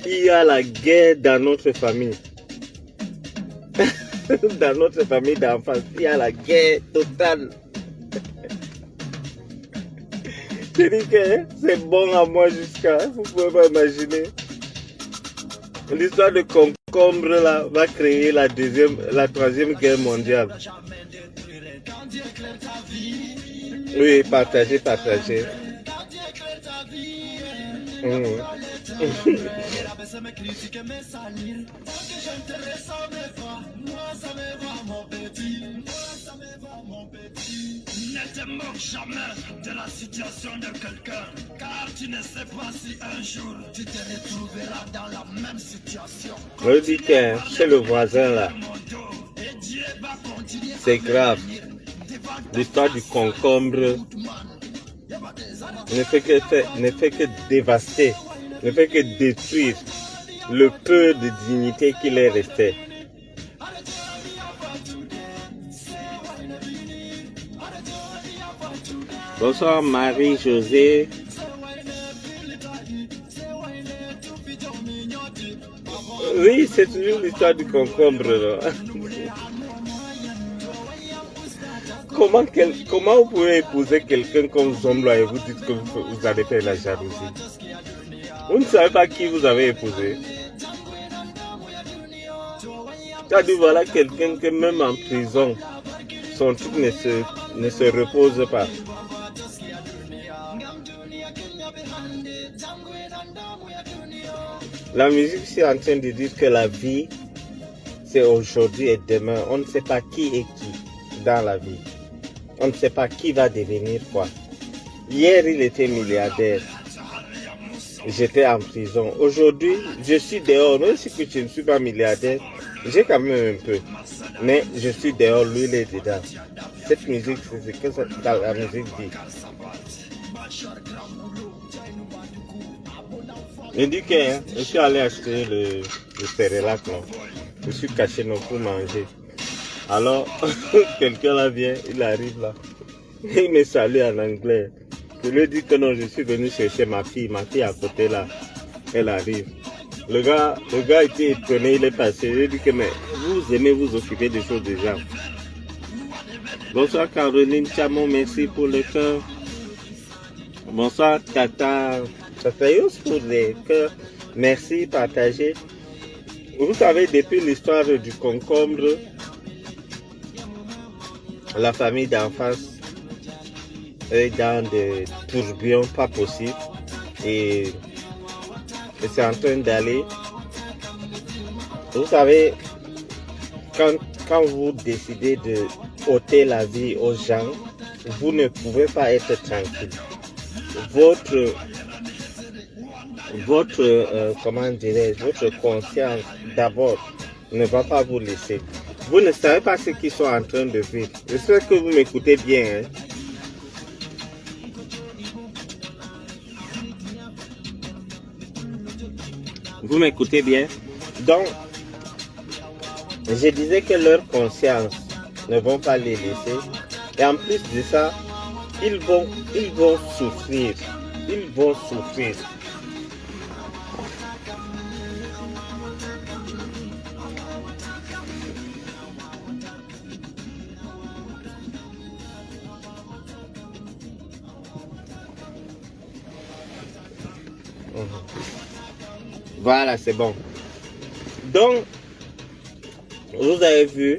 il y a la guerre dans notre famille. Dans notre famille d'enfance, il y a la guerre totale. Je dis que c'est bon à moi jusqu'à, vous pouvez pas imaginer. L'histoire de concombre là va créer la troisième guerre mondiale. Oui, partagez. Ne te moque jamais de la situation de quelqu'un, car tu ne sais pas si un jour tu te retrouveras dans la même situation. Je dis que chez le voisin là, c'est grave. L'histoire du concombre ne fait que dévaster, ne fait que détruire le peu de dignité qu'il est resté. Bonsoir Marie-Josée. Oui, c'est toujours l'histoire du concombre. Là. Comment vous pouvez épouser quelqu'un comme Zombla et vous dites que vous allez faire la jalousie? Vous ne savez pas qui vous avez épousé. C'est-à-dire voilà quelqu'un que même en prison, son truc ne se repose pas. La musique, c'est en train de dire que la vie, c'est aujourd'hui et demain. On ne sait pas qui est qui dans la vie. On ne sait pas qui va devenir quoi. Hier, il était milliardaire. J'étais en prison. Aujourd'hui, je suis dehors. Même si je ne suis pas milliardaire, j'ai quand même un peu. Mais je suis dehors, lui, il est dedans. Cette musique, c'est ce que la musique dit. Je dis que je suis allé acheter le cérélac, non. Je suis caché non pour manger. Alors, quelqu'un là vient, il arrive là. Il me salue en anglais. Je lui dis que non, je suis venu chercher ma fille à côté là. Elle arrive. Le gars était étonné, il est passé. Je lui dis que mais vous aimez vous occuper des choses des gens. Bonsoir Caroline Chamon, merci pour le cœur. Bonsoir Tata Yos pour les cœurs. Merci, partagez. Vous savez, depuis l'histoire du concombre, la famille d'enfance est dans des tourbillons pas possibles et c'est en train d'aller. Vous savez, quand vous décidez de ôter la vie aux gens, vous ne pouvez pas être tranquille. Votre conscience d'abord ne va pas vous laisser. Vous ne savez pas ce qu'ils sont en train de vivre. J'espère que vous m'écoutez bien. Hein? Vous m'écoutez bien? Donc, je disais que leur conscience ne vont pas les laisser. Et en plus de ça, ils vont souffrir. Ils vont souffrir. Voilà, c'est bon. Donc, vous avez vu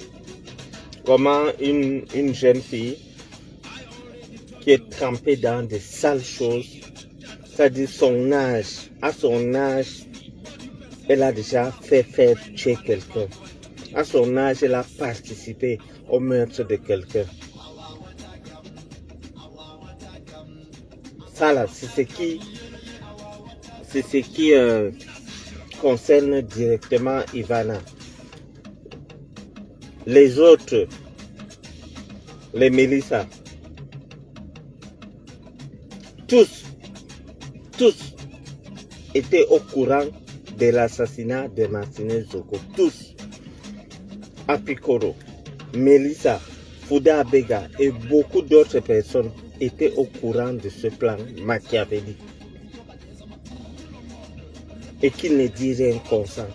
comment une jeune fille qui est trempée dans des sales choses, c'est-à-dire à son âge, elle a déjà fait faire tuer quelqu'un. À son âge, elle a participé au meurtre de quelqu'un. Ça là, c'est ce qui concerne directement Ivana. Les autres, les Mélissa, tous étaient au courant de l'assassinat de Martinez Zoko. Tous. Apikoro, Mélissa, Fouda Abega et beaucoup d'autres personnes étaient au courant de ce plan machiavélique. et qu'il ne dit rien comme ça.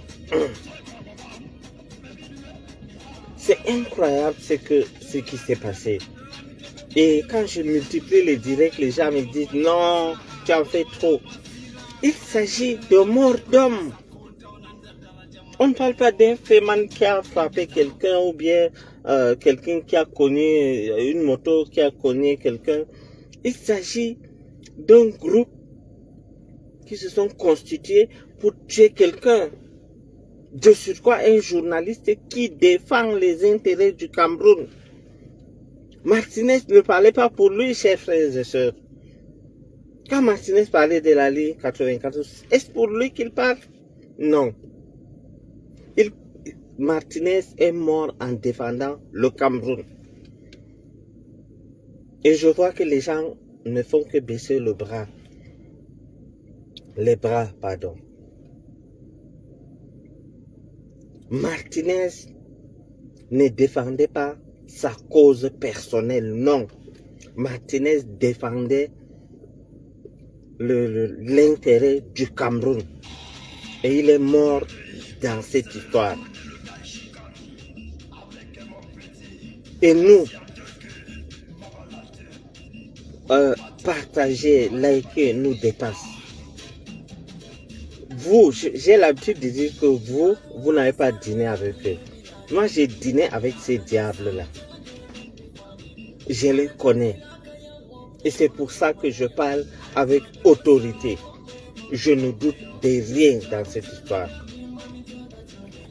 C'est incroyable ce qui s'est passé. Et quand je multiplie les directs, les gens me disent non, tu en fais trop. Il s'agit de mort d'homme. On ne parle pas d'un féman qui a frappé quelqu'un ou bien quelqu'un qui a cogné une moto qui a cogné quelqu'un. Il s'agit d'un groupe qui se sont constitués pour tuer quelqu'un. De surcroît, un journaliste qui défend les intérêts du Cameroun. Martinez ne parlait pas pour lui, chers frères et sœurs. Quand Martinez parlait de la Ligue 94, est-ce pour lui qu'il parle? Non. Martinez est mort en défendant le Cameroun. Et je vois que les gens ne font que baisser le bras. Les bras, pardon. Martinez ne défendait pas sa cause personnelle, non. Martinez défendait l'intérêt du Cameroun. Et il est mort dans cette histoire. Et nous, partager, liker nous dépasse. Vous, j'ai l'habitude de dire que vous n'avez pas dîné avec eux. Moi, j'ai dîné avec ces diables-là. Je les connais. Et c'est pour ça que je parle avec autorité. Je ne doute de rien dans cette histoire.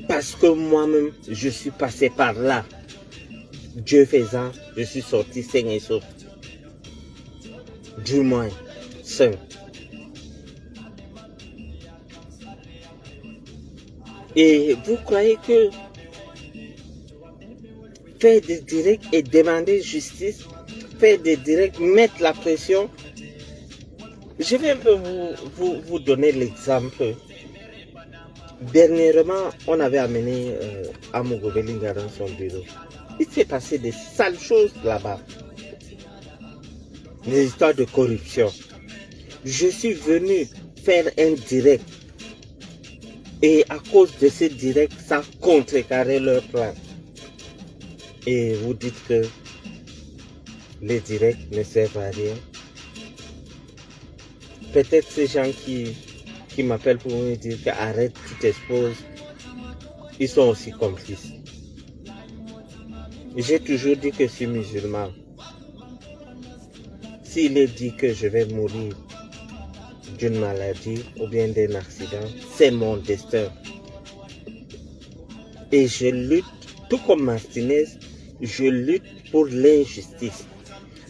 Parce que moi-même, je suis passé par là. Dieu faisant, je suis sorti sain et sauf. Du moins, sain. Et vous croyez que faire des directs et demander justice, faire des directs, mettre la pression. Je vais un peu vous donner l'exemple. Dernièrement, on avait amené Amogo Belinga dans son bureau. Il s'est passé des sales choses là-bas. Des histoires de corruption. Je suis venu faire un direct. Et à cause de ce direct, ça contrecarrait leur plan. Et vous dites que les directs ne servent à rien. Peut-être ces gens qui m'appellent pour me dire qu'arrête, tu t'exposes, ils sont aussi complices. J'ai toujours dit que je suis musulman. S'il est dit que je vais mourir d'une maladie ou bien d'un accident, c'est mon destin. Et je lutte, tout comme Martinez, je lutte pour l'injustice.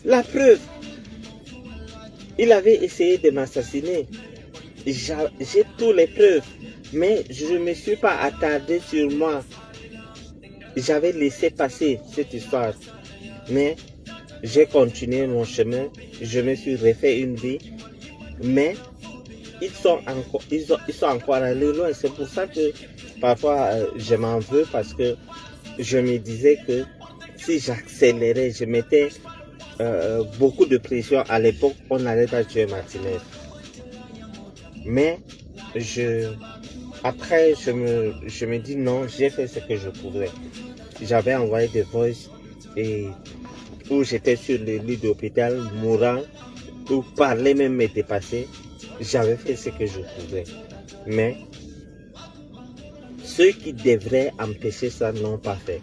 La preuve, il avait essayé de m'assassiner. J'ai toutes les preuves, mais je ne me suis pas attardé sur moi. J'avais laissé passer cette histoire, mais j'ai continué mon chemin. Je me suis refait une vie, mais ils sont encore allés loin. C'est pour ça que parfois je m'en veux, parce que je me disais que si j'accélérais, je mettais beaucoup de pression à l'époque, on n'allait pas tuer Martinez. Mais après, je me dis non, j'ai fait ce que je pouvais. J'avais envoyé des voices où j'étais sur le lit d'hôpital, mourant, où parler même me dépassait. J'avais fait ce que je pouvais. Mais ceux qui devraient empêcher ça n'ont pas fait.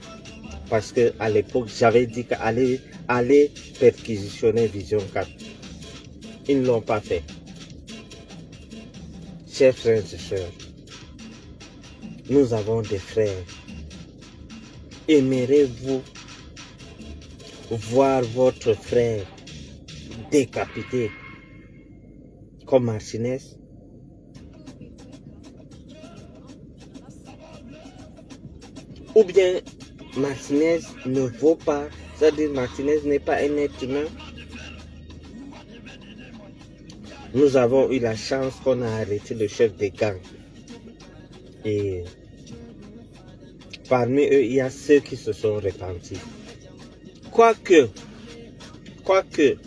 Parce qu'à l'époque, j'avais dit qu'aller perquisitionner Vision 4. Ils ne l'ont pas fait. Chers frères et sœurs, nous avons des frères. Aimeriez-vous voir votre frère décapité comme Martinez? Ou bien Martinez ne vaut pas, c'est-à-dire Martinez n'est pas un être humain? Nous avons eu la chance qu'on a arrêté le chef des gangs. Et parmi eux, il y a ceux qui se sont repentis. Quoique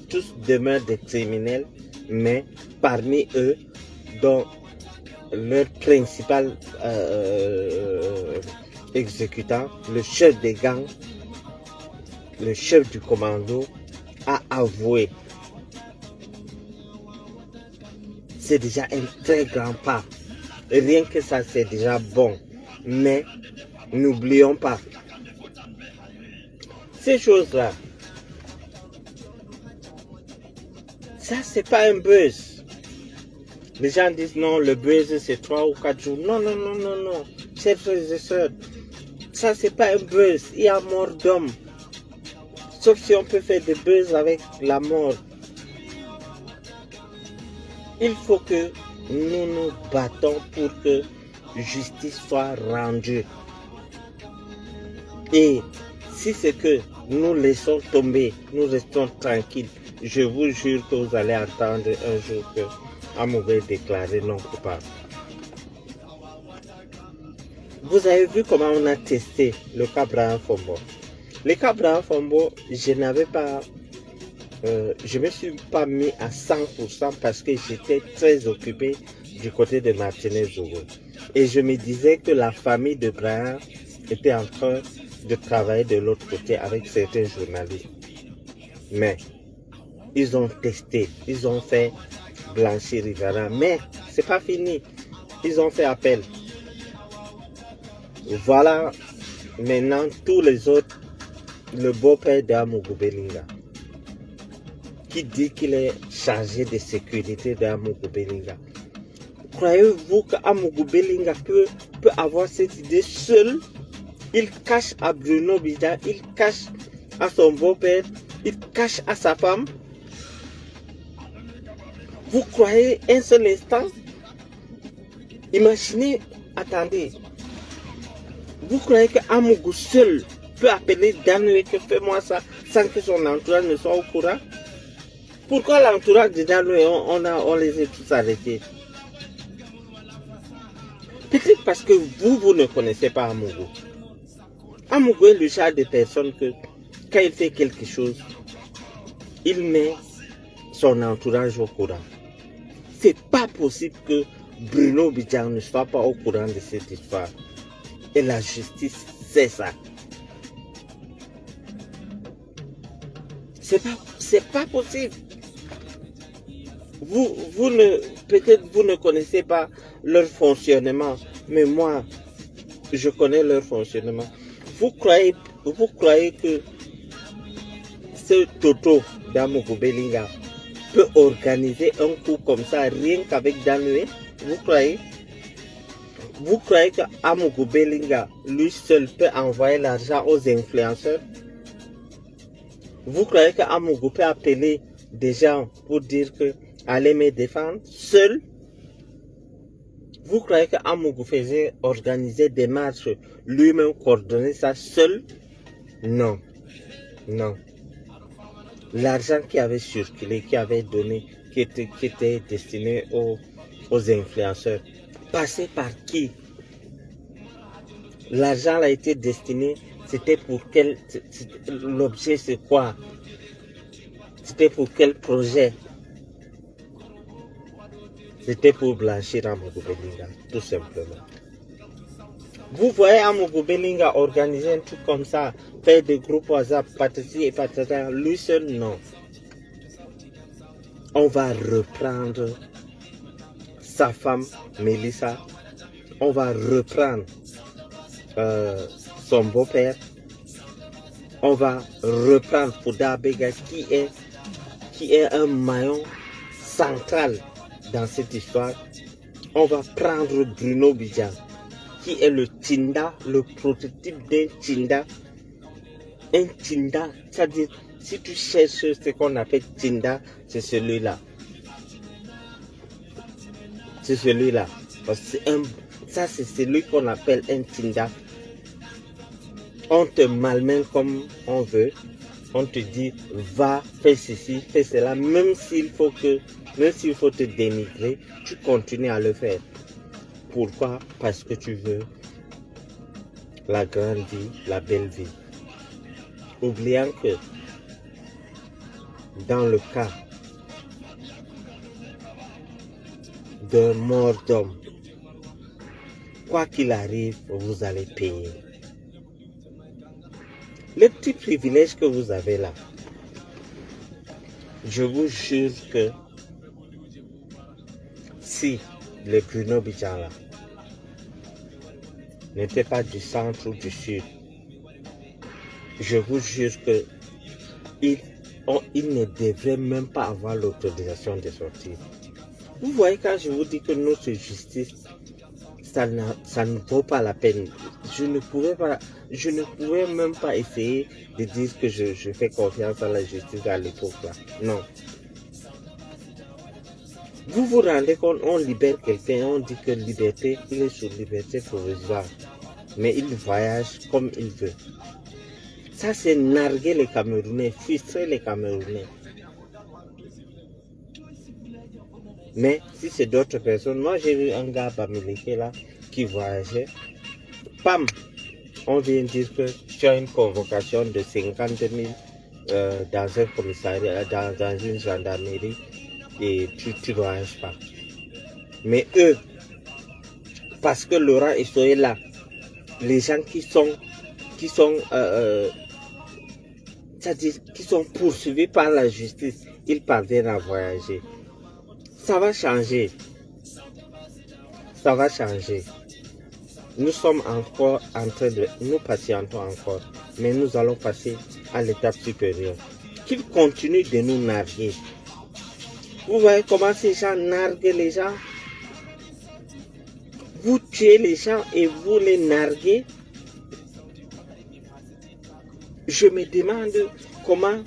tous demeurent des criminels, mais parmi eux, dont leur principal exécutant, le chef des gangs, le chef du commando, a avoué. C'est déjà un très grand pas. Rien que ça, c'est déjà bon. Mais n'oublions pas, ces choses-là, ça, c'est pas un buzz. Les gens disent non, le buzz, c'est 3 ou 4 jours. Non, non, non, non, non. Chers frères et sœurs, ça, c'est pas un buzz. Il y a mort d'homme. Sauf si on peut faire des buzz avec la mort. Il faut que nous nous battons pour que justice soit rendue. Et si c'est que nous laissons tomber, nous restons tranquilles, je vous jure que vous allez entendre un jour que Amoubé est déclaré non coupable. Vous avez vu comment on a testé le cas Braham Fombo. Le cas Braham Fombo, je me suis pas mis à 100% parce que j'étais très occupé du côté de Martinez Zogo. Et je me disais que la famille de Braham était en train de travailler de l'autre côté avec certains journalistes. Mais ils ont testé, ils ont fait blanchir Rivera, mais c'est pas fini. Ils ont fait appel. Voilà maintenant tous les autres, le beau-père d'Amougou Belinga, qui dit qu'il est chargé de sécurité d'Amougou Belinga. Croyez-vous qu'Amougou Belinga peut avoir cette idée seul? Il cache à Bruno Bida, il cache à son beau-père, il cache à sa femme. Vous croyez un seul instant? Imaginez, attendez. Vous croyez qu'Amougou seul peut appeler Danoué que fais-moi ça sans que son entourage ne soit au courant? Pourquoi l'entourage de Danoué, on les a tous arrêtés? Peut-être parce que vous ne connaissez pas Amougou. Amougou est le genre de personne que quand il fait quelque chose, il met son entourage au courant. C'est pas possible que Bruno Bidjan ne soit pas au courant de cette histoire. Et la justice, c'est ça. C'est pas possible. Peut-être vous ne connaissez pas leur fonctionnement, mais moi, je connais leur fonctionnement. Vous croyez que ce Toto d'Amougou Belinga peut organiser un coup comme ça rien qu'avec Danoué? Vous croyez? Vous croyez que Amougou Belinga, lui seul, peut envoyer l'argent aux influenceurs? Vous croyez que Amougou peut appeler des gens pour dire que allez me défendre seul? Vous croyez que Amougou faisait organiser des marches, lui-même coordonner ça seul? Non, non. L'argent qui avait circulé, qui avait donné, qui était destiné aux influenceurs, passé par qui? L'argent a été destiné, c'était pour quel... L'objet c'est quoi? C'était pour quel projet? C'était pour blanchir Amougou Belinga, tout simplement. Vous voyez Amougou Belinga organiser un truc comme ça, faire des groupes WhatsApp, patati et patata, lui seul, non. On va reprendre sa femme, Mélissa. On va reprendre son beau-père. On va reprendre Fouda Bega qui est un maillon central dans cette histoire. On va prendre Bruno Bidjan, qui est le Tinda, le prototype d'un Tinda. Un Tinda, c'est-à-dire, si tu cherches ce qu'on appelle Tinda, c'est celui-là. C'est celui-là. Ça, c'est celui qu'on appelle un Tinda. On te malmène comme on veut. On te dit, va, fais ceci, fais cela. Même s'il faut te dénigrer, tu continues à le faire. Pourquoi? Parce que tu veux la grande vie, la belle vie. Oubliant que dans le cas d'un mort d'homme, quoi qu'il arrive, vous allez payer. Les petits privilèges que vous avez là, je vous jure que si le Bruno Bidjan là n'était pas du centre ou du sud, je vous jure que il ne devrait même pas avoir l'autorisation de sortir. Vous voyez, quand je vous dis que notre justice, ça ne vaut pas la peine. Je ne pouvais même pas essayer de dire que je fais confiance à la justice à l'époque là. Non. Vous vous rendez compte, on libère quelqu'un, on dit que liberté, il est sur liberté provisoire. Mais il voyage comme il veut. Ça, c'est narguer les Camerounais, frustrer les Camerounais. Mais si c'est d'autres personnes, moi j'ai vu un gars à Bamileke là qui voyageait. Pam, on vient dire que tu as une convocation de 50 000 dans un commissariat, dans une gendarmerie et tu ne voyages pas. Mais eux, parce que Laurent est là, les gens qui sont poursuivis par la justice, ils parviennent à voyager. Ça va changer. Ça va changer. Nous sommes encore en train de... Nous patientons encore. Mais nous allons passer à l'étape supérieure. Qu'ils continuent de nous narguer. Vous voyez comment ces gens narguent les gens? Vous tuez les gens et vous les narguez. Je me demande comment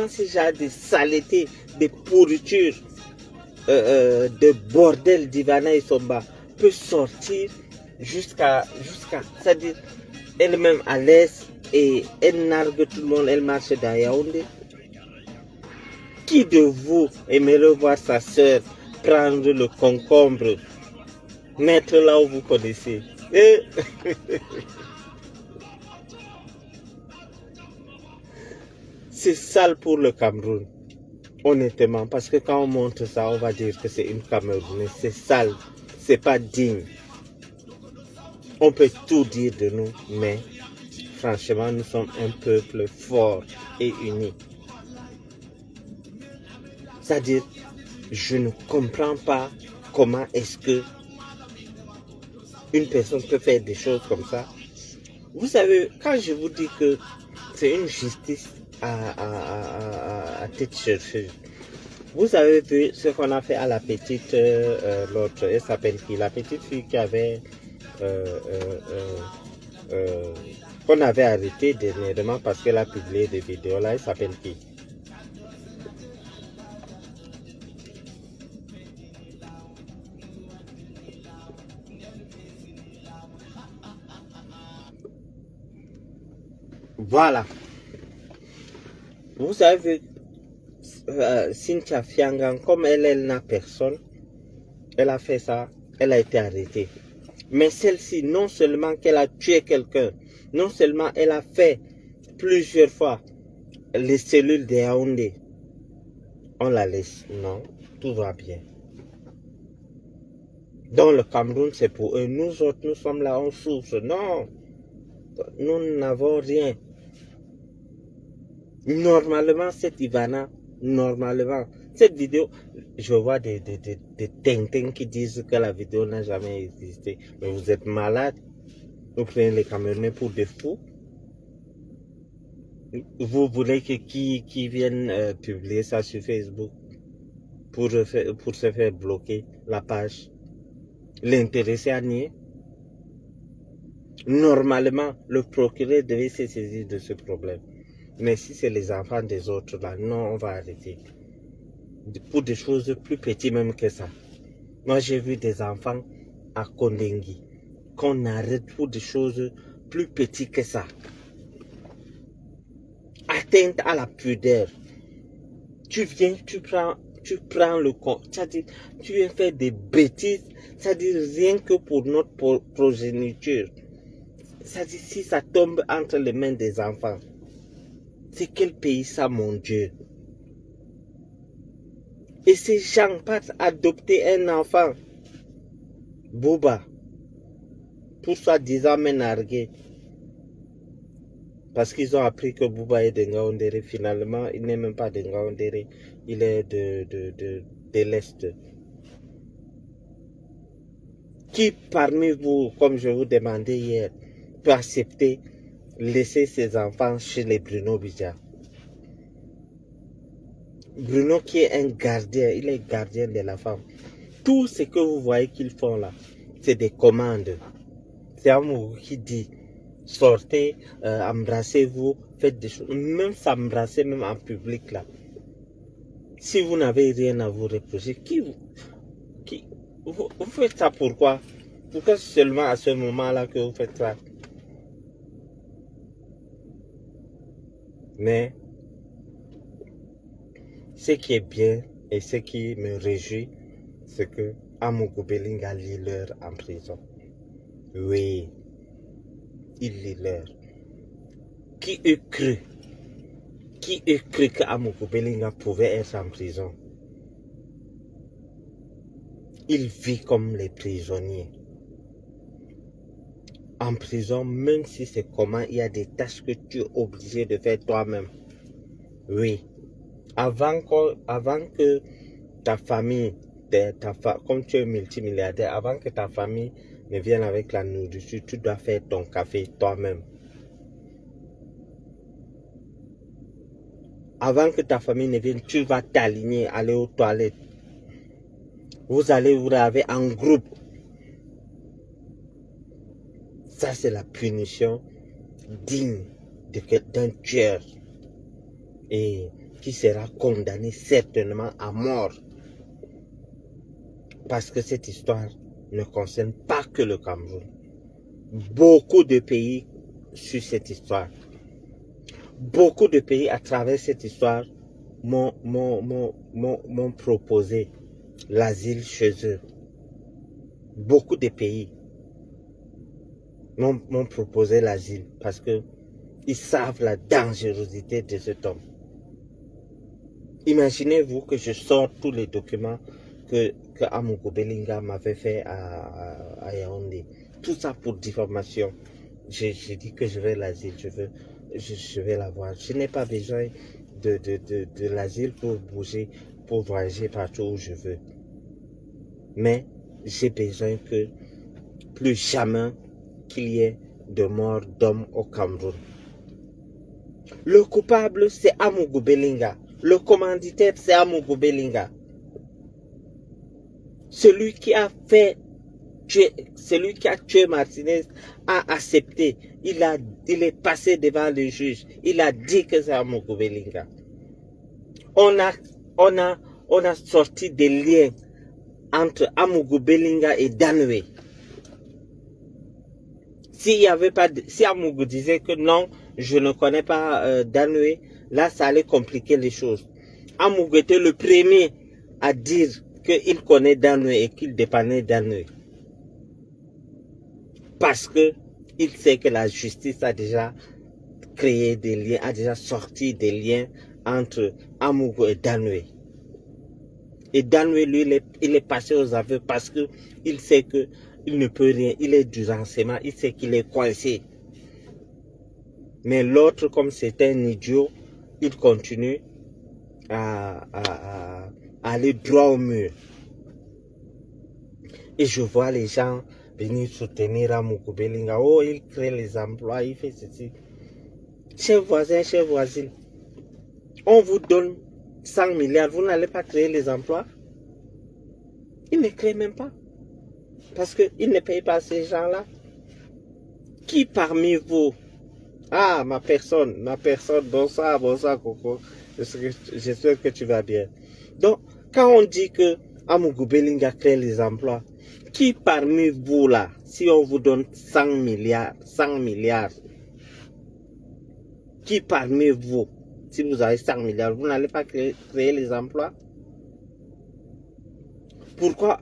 ces gens de saleté, de pourriture, de bordel d'Ivana et Somba peut sortir jusqu'à c'est-à-dire elle-même à l'aise et elle nargue tout le monde, elle marche dans Yaoundé. Qui de vous aimerait voir sa soeur prendre le concombre, mettre là où vous connaissez? C'est sale pour le Cameroun, honnêtement, parce que quand on montre ça, on va dire que c'est une Camerounaise. C'est sale, c'est pas digne. On peut tout dire de nous, mais franchement, nous sommes un peuple fort et uni. C'est-à-dire, je ne comprends pas comment est-ce que une personne peut faire des choses comme ça. Vous savez, quand je vous dis que c'est une justice à tête chercheuse, vous avez vu ce qu'on a fait à la petite, l'autre, elle s'appelle qui? La petite fille qui avait, qu'on avait arrêtée dernièrement parce qu'elle a publié des vidéos là, elle s'appelle qui? Voilà. Vous avez Cynthia Fiangan, comme elle n'a personne, elle a fait ça, elle a été arrêtée. Mais celle-ci, non seulement qu'elle a tué quelqu'un, non seulement elle a fait plusieurs fois les cellules de Yaoundé, on la laisse. Non, tout va bien. Dans le Cameroun, c'est pour eux. Nous autres, nous sommes là, on souffre. Non, nous n'avons rien. Normalement, cette Ivana, normalement, cette vidéo, je vois des tintins qui disent que la vidéo n'a jamais existé. Mais vous êtes malade. Vous prenez les Camerounais pour des fous. Vous voulez que qui vienne publier ça sur Facebook pour se faire bloquer la page, l'intéresser à nier. Normalement, le procureur devait se saisir de ce problème. Mais si c'est les enfants des autres, là, non, on va arrêter. Pour des choses plus petites même que ça. Moi, j'ai vu des enfants à Kondengui qu'on arrête pour des choses plus petites que ça. Atteinte à la pudeur. Tu viens, tu prends le compte. C'est-à-dire, tu viens faire des bêtises. C'est-à-dire, rien que pour notre progéniture. C'est-à-dire, si ça tombe entre les mains des enfants. C'est quel pays ça, mon Dieu? Et ces gens partent adopter un enfant. Bouba, pour soi-disant m'énarguer, parce qu'ils ont appris que Bouba est de Ngaoundéré. Finalement, il n'est même pas de Ngaoundéré, il est de l'Est. Qui parmi vous, comme je vous demandais hier, peut accepter laisser ses enfants chez les Bruno Bidja? Bruno qui est un gardien, il est gardien de la femme. Tout ce que vous voyez qu'ils font là, c'est des commandes. C'est Amougou qui dit, sortez, embrassez-vous, faites des choses. Même s'embrasser, même en public là. Si vous n'avez rien à vous reprocher, vous faites ça pourquoi? Pourquoi seulement à ce moment-là que vous faites ça? Mais ce qui est bien et ce qui me réjouit, c'est que Amougou Belinga lit l'heure en prison. Oui, il lit l'heure. Qui eût cru que Amougou Belinga pouvait être en prison? Il vit comme les prisonniers. En prison, même si c'est comment, il y a des tâches que tu es obligé de faire toi-même. Oui. Avant que ta famille, comme tu es multimilliardaire, avant que ta famille ne vienne avec la nourriture, tu dois faire ton café toi-même. Avant que ta famille ne vienne, tu vas t'aligner, aller aux toilettes. Vous allez vous laver en groupe. Ça, c'est la punition digne d'un tueur et qui sera condamné certainement à mort. Parce que cette histoire ne concerne pas que le Cameroun. Beaucoup de pays sur cette histoire. Beaucoup de pays à travers cette histoire m'ont proposé l'asile chez eux. Beaucoup de pays m'ont proposé l'asile parce que ils savent la dangerosité de cet homme. Imaginez-vous que je sorte tous les documents que Amougou Belinga m'avait fait à Yaoundé. Tout ça pour diffamation. J'ai dit que je veux l'asile, je vais l'avoir. Je n'ai pas besoin de l'asile pour bouger, pour voyager partout où je veux. Mais j'ai besoin que plus jamais qu'il y ait de mort d'hommes au Cameroun. Le coupable, c'est Amougou Belinga. Le commanditaire, c'est Amougou Belinga. Celui qui a tué Martinez a accepté. Il est passé devant le juge. Il a dit que c'est Amougou Belinga. On a sorti des liens entre Amougou Belinga et Danoué. Si Amougou disait que non, je ne connais pas Danoué, là ça allait compliquer les choses. Amougou était le premier à dire qu'il connaît Danoué et qu'il dépannait Danoué. Parce que il sait que la justice a déjà créé des liens, a déjà sorti des liens entre Amougou et Danoué. Et Danoué, lui, il est passé aux aveux parce que il sait que il ne peut rien, il est du renseignement, il sait qu'il est coincé. Mais l'autre, comme c'est un idiot, il continue à aller droit au mur. Et je vois les gens venir soutenir Amougou Belinga. Oh, il crée les emplois, il fait ceci. Chers voisins, chers voisines, on vous donne 100 milliards, vous n'allez pas créer les emplois? Il ne crée même pas. Parce qu'il ne paye pas ces gens-là. Qui parmi vous? Ah, ma personne, bonsoir, Coco. J'espère que tu vas bien. Donc, quand on dit que Amougou Belinga crée les emplois, qui parmi vous là, si on vous donne 100 milliards, qui parmi vous, si vous avez 100 milliards, vous n'allez pas créer les emplois? Pourquoi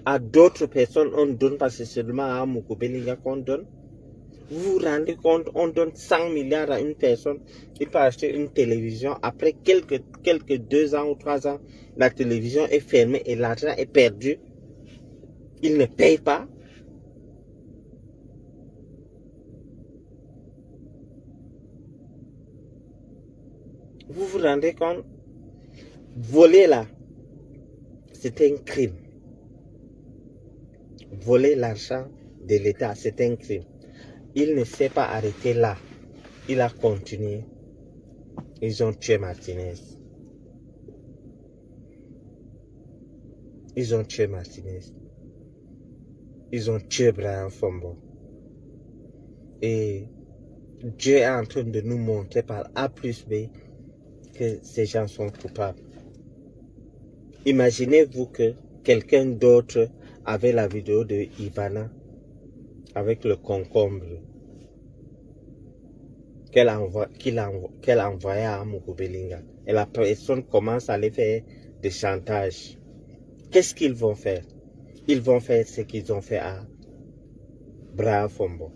à d'autres personnes on donne, parce que c'est seulement à Amougou Belinga qu'on donne? Vous vous rendez compte, on donne 100 milliards à une personne, il peut acheter une télévision, après quelques 2 ans ou 3 ans, la télévision est fermée et l'argent est perdu. il ne paye pas. Vous vous rendez compte? Voler là, c'est un crime. Voler l'argent de l'État, c'est un crime. Il ne s'est pas arrêté là. Il a continué. Ils ont tué Martinez. Ils ont tué Martinez. Ils ont tué Brian Fombo. Et Dieu est en train de nous montrer par A plus B que ces gens sont coupables. Imaginez-vous que quelqu'un d'autre avait la vidéo de Ivana avec le concombre qu'elle envoyait à Mukubelinga. Et la personne commence à les faire des chantages. Qu'est-ce qu'ils vont faire? Ils vont faire ce qu'ils ont fait à Brian Fombo.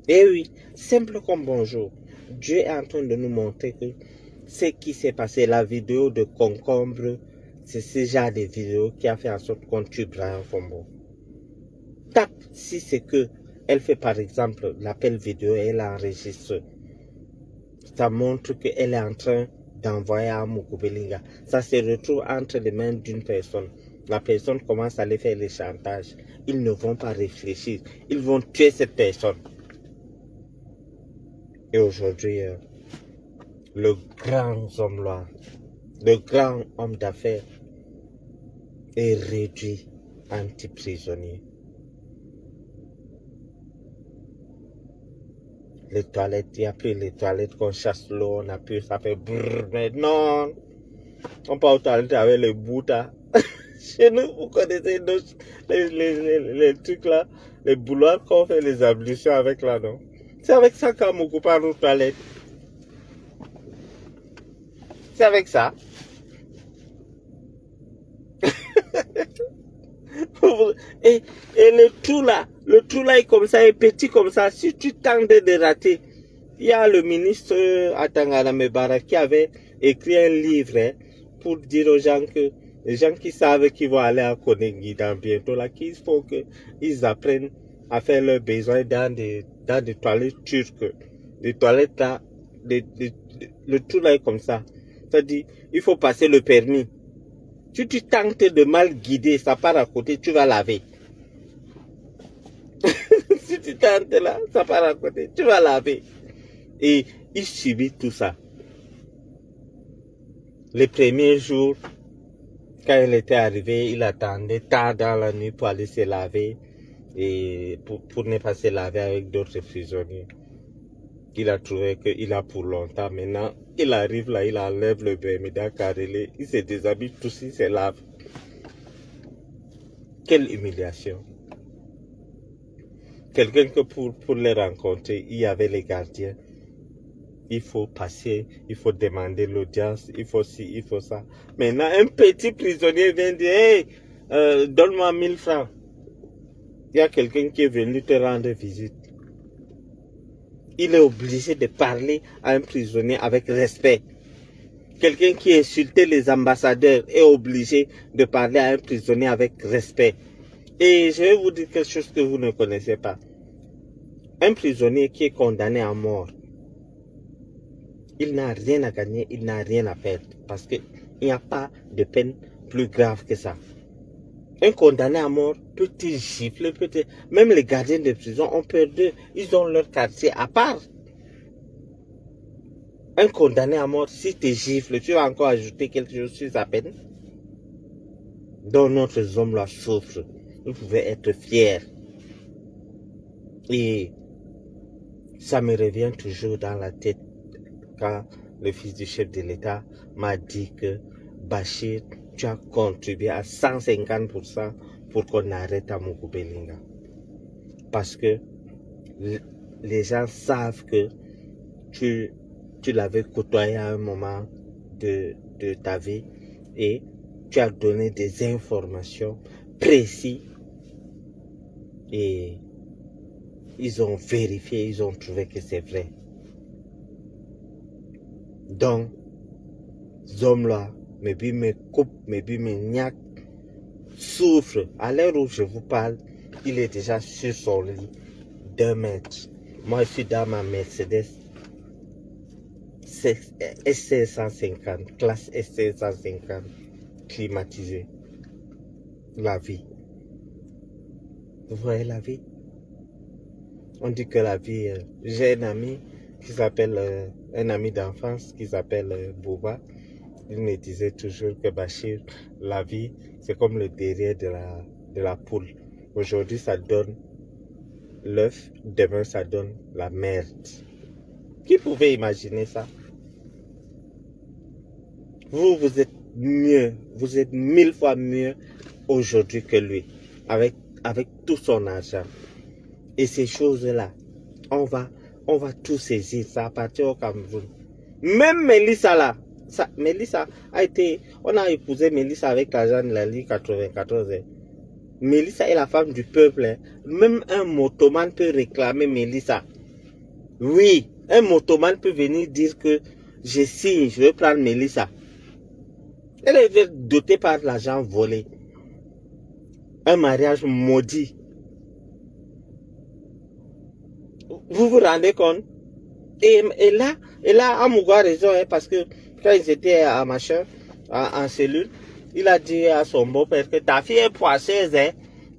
Et oui, simple comme bonjour. Dieu est en train de nous montrer que ce qui s'est passé, la vidéo de concombre, c'est ce genre de vidéo qui a fait en sorte qu'on tue Brian Fombo. Tape si c'est que elle fait par exemple l'appel vidéo et elle enregistre. Ça montre qu'elle est en train d'envoyer à Mukubelinga. Ça se retrouve entre les mains d'une personne. La personne commence à les faire les chantages. Ils ne vont pas réfléchir. Ils vont tuer cette personne. Et aujourd'hui, le grand homme là, le grand homme d'affaires est réduit en petit prisonnier. Les toilettes, il n'y a plus les toilettes qu'on chasse l'eau, on a plus, ça fait brrr, mais non, on part aux toilettes avec les boutas. Chez nous, vous connaissez les trucs là, les bouloirs qu'on fait les ablutions avec là, non? C'est avec ça qu'on m'occupe à nos toilettes. C'est avec ça. Et le trou là est comme ça, est petit comme ça. Si tu tentes de rater, il y a le ministre Atangana Mebara qui avait écrit un livre pour dire aux gens que les gens qui savent qu'ils vont aller à Konengi dans bientôt là, qu'il faut qu'ils apprennent à faire leurs besoins dans des toilettes turques. Les toilettes là, le trou là est comme ça. C'est-à-dire, il faut passer le permis. Si tu tentes de mal guider, ça part à côté, tu vas laver. Si tu tentes là, ça part à côté, tu vas laver. Et il subit tout ça. Les premiers jours, quand il était arrivé, il attendait tard dans la nuit pour aller se laver et pour ne pas se laver avec d'autres prisonniers. Il a trouvé qu'il a pour longtemps. Maintenant, il arrive là, il enlève le bémida carrelé, il se déshabille, tout il se lave. Quelle humiliation. Quelqu'un que pour les rencontrer, il y avait les gardiens. Il faut passer, il faut demander l'audience, il faut ci, il faut ça. Maintenant, un petit prisonnier vient dire, hey, donne-moi 1000 francs. Il y a quelqu'un qui est venu te rendre visite. Il est obligé de parler à un prisonnier avec respect. Quelqu'un qui insultait les ambassadeurs est obligé de parler à un prisonnier avec respect. Et je vais vous dire quelque chose que vous ne connaissez pas. Un prisonnier qui est condamné à mort, il n'a rien à gagner, il n'a rien à perdre. Parce qu'il n'y a pas de peine plus grave que ça. Un condamné à mort peut te gifler, même les gardiens de prison ont peur d'eux. Ils ont leur quartier à part. Un condamné à mort, si tu gifles, tu vas encore ajouter quelque chose sur sa peine. Donc notre homme là souffre. Vous pouvez être fiers. Et ça me revient toujours dans la tête quand le fils du chef de l'État m'a dit que Bachir, tu as contribué à 150% pour qu'on arrête à Mukubelinga. Parce que les gens savent que tu l'avais côtoyé à un moment de ta vie et tu as donné des informations précises et ils ont vérifié, ils ont trouvé que c'est vrai. Donc, hommes là, me coupe, me nyak, souffre. À l'heure où je vous parle, il est déjà sur son lit, 2 mètres. Moi, je suis dans ma Mercedes S550, classe S550, climatisée. La vie. Vous voyez la vie? On dit que la vie... J'ai un ami qui s'appelle... un ami d'enfance qui s'appelle Bouba. Il me disait toujours que Bachir, la vie, c'est comme le derrière de la poule. Aujourd'hui, ça donne l'œuf, demain, ça donne la merde. Qui pouvait imaginer ça? Vous êtes mieux, vous êtes 1000 fois mieux aujourd'hui que lui, avec tout son argent. Et ces choses-là, on va tout saisir, ça appartient au Cameroun. Même Mélissa là, Mélissa a été, on a épousé Mélissa avec l'argent de la Ligue 94. Hein. Mélissa est la femme du peuple. Hein. Même un motoman peut réclamer Mélissa. Oui, un motoman peut venir dire que je signe, je veux prendre Mélissa. Elle est dotée par l'argent volé. Un mariage maudit. Vous vous rendez compte? Et là, Amougou a raison, hein, parce que quand ils étaient à machin, en cellule, il a dit à son beau-père que ta fille est poisseuse. Hein.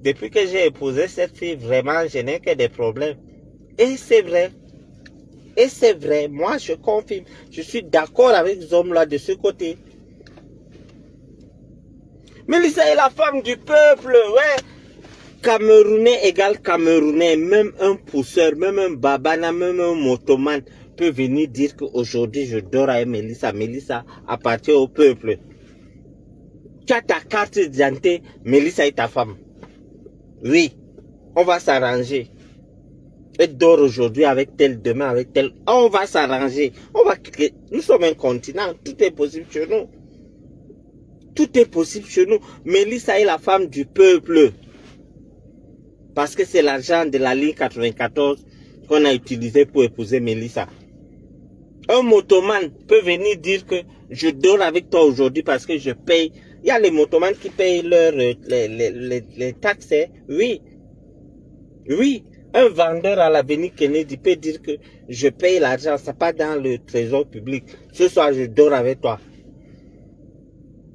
Depuis que j'ai épousé cette fille, vraiment, je n'ai que des problèmes. Et c'est vrai. Et c'est vrai. Moi, je confirme. Je suis d'accord avec ces hommes-là de ce côté. Mélissa est la femme du peuple, ouais. Camerounais égale Camerounais, même un pousseur, même un babana, même un motoman peut venir dire qu'aujourd'hui je dors avec Mélissa. Mélissa appartient au peuple. Tu as ta carte d'identité, Mélissa est ta femme. Oui, on va s'arranger. Elle dort aujourd'hui avec tel, demain avec tel. On va s'arranger. Nous sommes un continent, tout est possible chez nous. Tout est possible chez nous. Mélissa est la femme du peuple. Parce que c'est l'argent de la ligne 94 qu'on a utilisé pour épouser Mélissa. Un motoman peut venir dire que je dors avec toi aujourd'hui parce que je paye. Il y a les motomans qui payent les taxes. Hein? Oui. Oui. Un vendeur à l'avenue Kennedy peut dire que je paye l'argent. Ça part dans le trésor public. Ce soir, je dors avec toi.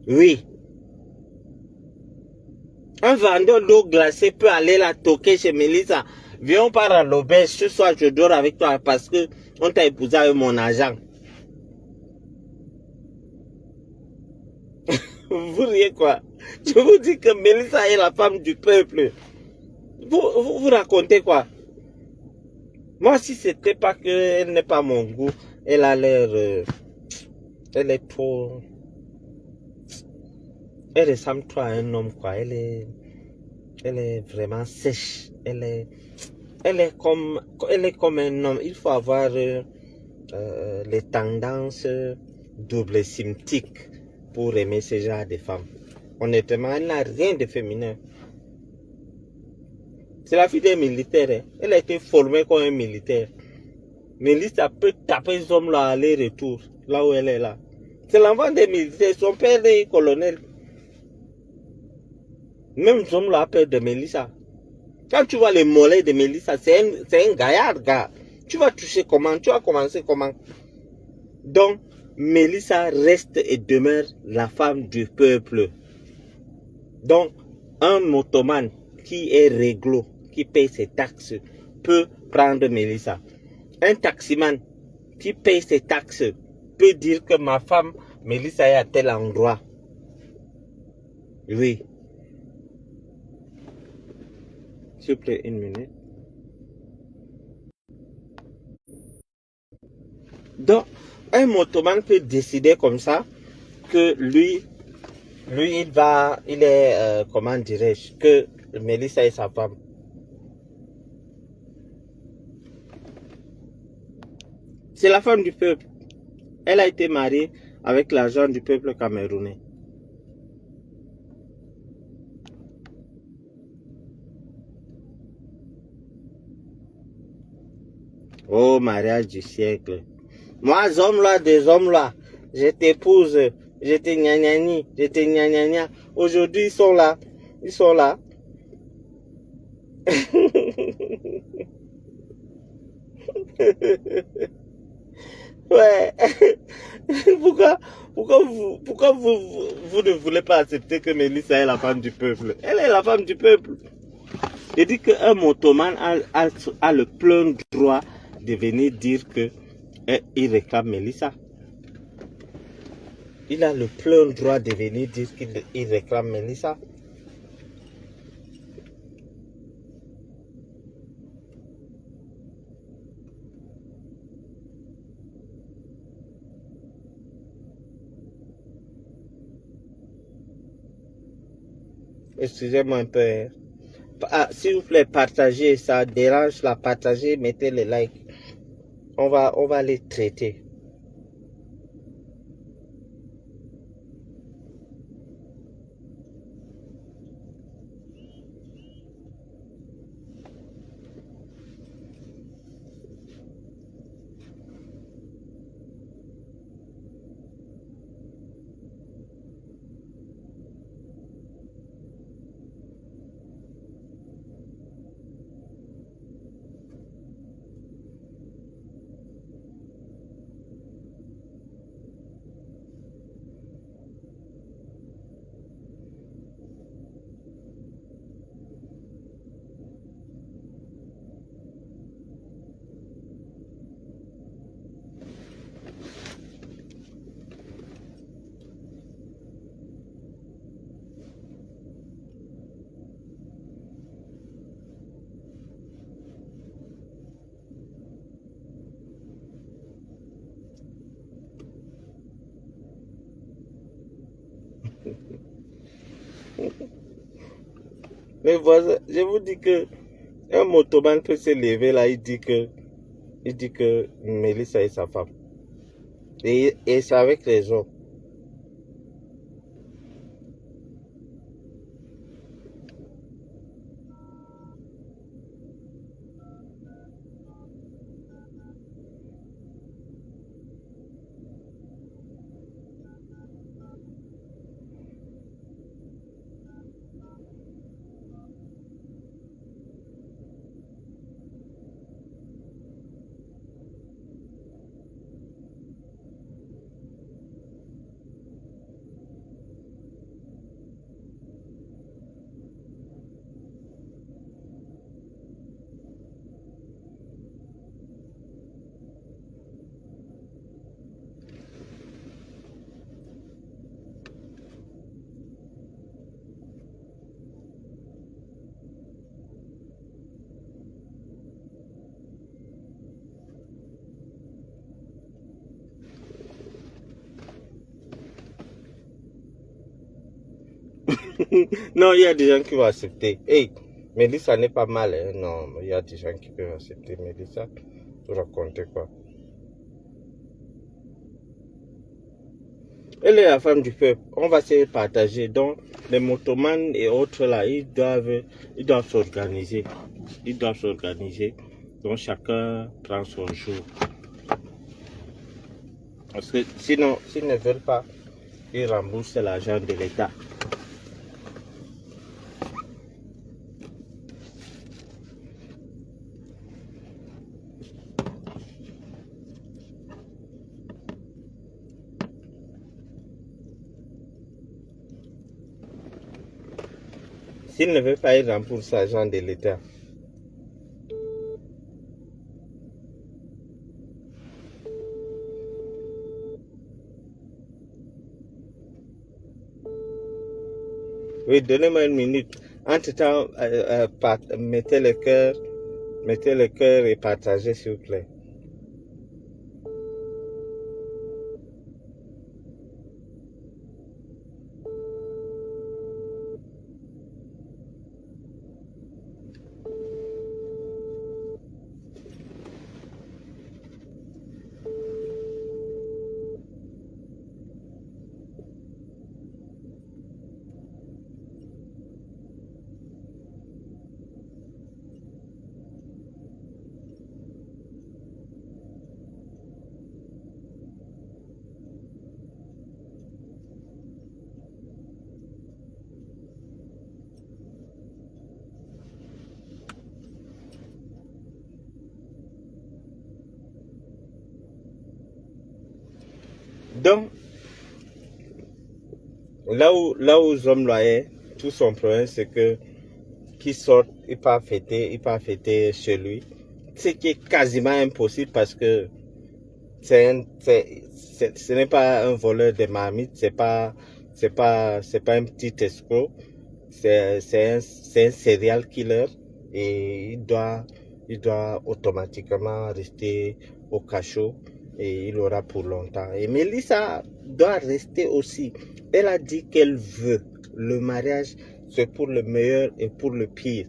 Oui. Un vendeur d'eau glacée peut aller la toquer chez Mélissa. Viens, on part à l'auberge. Ce soir, je dors avec toi parce que on t'a épousé avec mon argent. Vous riez quoi? Je vous dis que Mélissa est la femme du peuple. Vous racontez quoi? Moi, si c'était pas qu'elle n'est pas mon goût, elle a l'air... elle est trop... Elle ressemble trop à un homme, quoi. Elle est vraiment sèche. Elle est comme un homme. Il faut avoir les tendances double sympthiques pour aimer ce genre de femmes. Honnêtement, elle n'a rien de féminin. C'est la fille des militaires. Hein. Elle a été formée comme un militaire. Mélissa peut taper les hommes là aller-retour, là où elle est là. C'est l'enfant des militaires. Son père est colonel. Même les hommes là a peur de Mélissa. Quand tu vois les mollets de Mélissa, c'est un gaillard, gars. Tu vas toucher comment? Tu vas commencer comment? Donc, Mélissa reste et demeure la femme du peuple. Donc, un motoman qui est réglo, qui paye ses taxes, peut prendre Mélissa. Un taximan qui paye ses taxes peut dire que ma femme, Mélissa, est à tel endroit. Oui. S'il vous plaît, une minute. Donc, un motoman peut décider comme ça que lui il est, comment dirais-je, que Mélissa est sa femme. C'est la femme du peuple. Elle a été mariée avec l'argent du peuple camerounais. Oh, mariage du siècle. Moi, des hommes là, je t'épouse, je te gna-gna-ni, je te gna-gna-gna. Aujourd'hui, ils sont là. Ils sont là. Ouais. Pourquoi, vous ne voulez pas accepter que Mélissa est la femme du peuple? Elle est la femme du peuple. Il dit qu'un motoman a le plein droit de venir dire que il réclame Mélissa. Il a le plein droit de venir dire qu'il réclame Mélissa. Excusez-moi un peu. Ah, s'il vous plaît, partagez, ça dérange la partagez, mettez les likes. On va les traiter. Mais voisins, je vous dis que un motoman peut se lever là, il dit que Mélissa est sa femme. Et c'est avec raison. Non, il y a des gens qui vont accepter. Hey, Mélissa n'est pas mal, hein? Non, il y a des gens qui peuvent accepter Mélissa. Vous racontez quoi? Elle est la femme du peuple. On va se partager. Donc, les motomans et autres là, ils doivent s'organiser. Ils doivent s'organiser. Donc, chacun prend son jour. Parce que sinon, s'ils ne veulent pas, ils remboursent l'argent de l'État. S'ils ne veulent pas, ils remboursent l'argent de l'État. Oui, donnez-moi une minute. Entre-temps, mettez le cœur et partagez, s'il vous plaît. Donc, là où Zom loyait, tout son problème, c'est que qu'il sorte, il part fêter chez lui. Ce qui est quasiment impossible parce que ce n'est pas un voleur de marmite, c'est pas un petit escroc, c'est un serial killer et il doit automatiquement rester au cachot et il aura pour longtemps. Et Mélissa doit rester aussi. Elle a dit qu'elle veut le mariage, c'est pour le meilleur et pour le pire.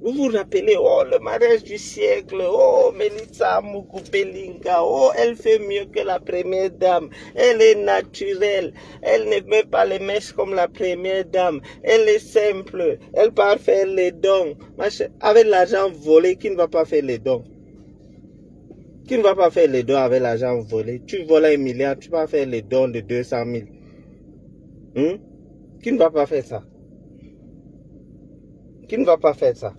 Vous vous rappelez, oh, le mariage du siècle, oh, Mélissa Mukubelinga, oh, elle fait mieux que la première dame, elle est naturelle, elle ne met pas les mèches comme la première dame, elle est simple, elle part faire les dons. Avec l'argent volé, qui ne va pas faire les dons? Qui ne va pas faire les dons avec l'argent volé? Tu voles 1 milliard, tu vas faire les dons de 200 000. Qui ne va pas faire ça? Qui ne va pas faire ça?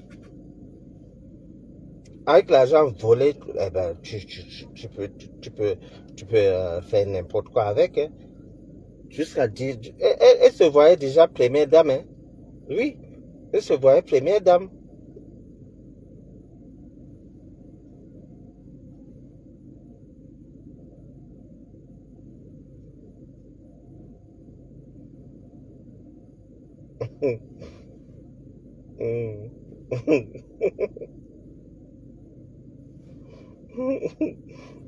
Avec l'argent volé, eh ben, tu peux faire n'importe quoi avec. Hein. Jusqu'à dire, elle se voyait déjà première dame. Hein. Oui, elle se voyait première dame.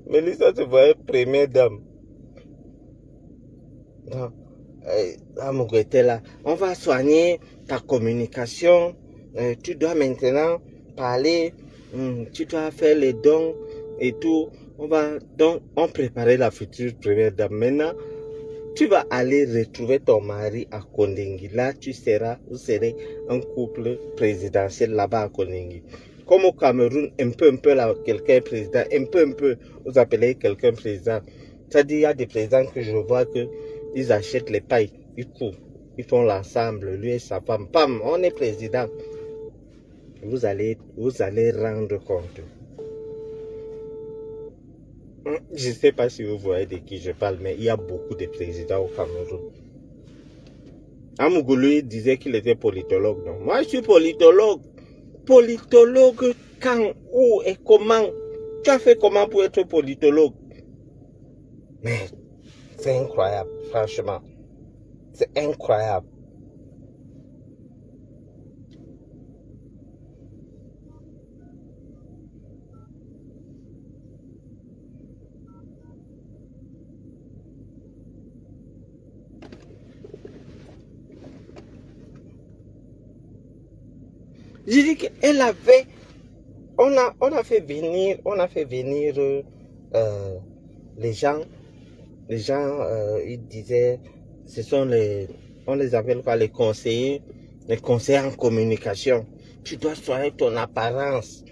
Mélissa se voyait première dame. Non. Là, on va soigner ta communication. Tu dois maintenant parler. Tu dois faire les dons et tout. On préparait la future première dame. Maintenant, tu vas aller retrouver ton mari à Kondingi. Là, vous serez un couple présidentiel là-bas à Kondingi. Comme au Cameroun, un peu là, quelqu'un est président, un peu, vous appelez quelqu'un président. C'est-à-dire, il y a des présidents que je vois que ils achètent les pailles, ils courent, ils font l'ensemble, lui et sa femme, pam, on est président. Vous allez rendre compte. Je ne sais pas si vous voyez de qui je parle, mais il y a beaucoup de présidents au Cameroun. Amougou disait qu'il était politologue. Non, moi je suis politologue. Politologue quand, où et comment? Tu as fait comment pour être politologue? Mais c'est incroyable, franchement. C'est incroyable. J'ai dit qu'elle avait, on a fait venir les gens, ils disaient, on les appelle quoi, les conseillers en communication. Tu dois soigner ton apparence.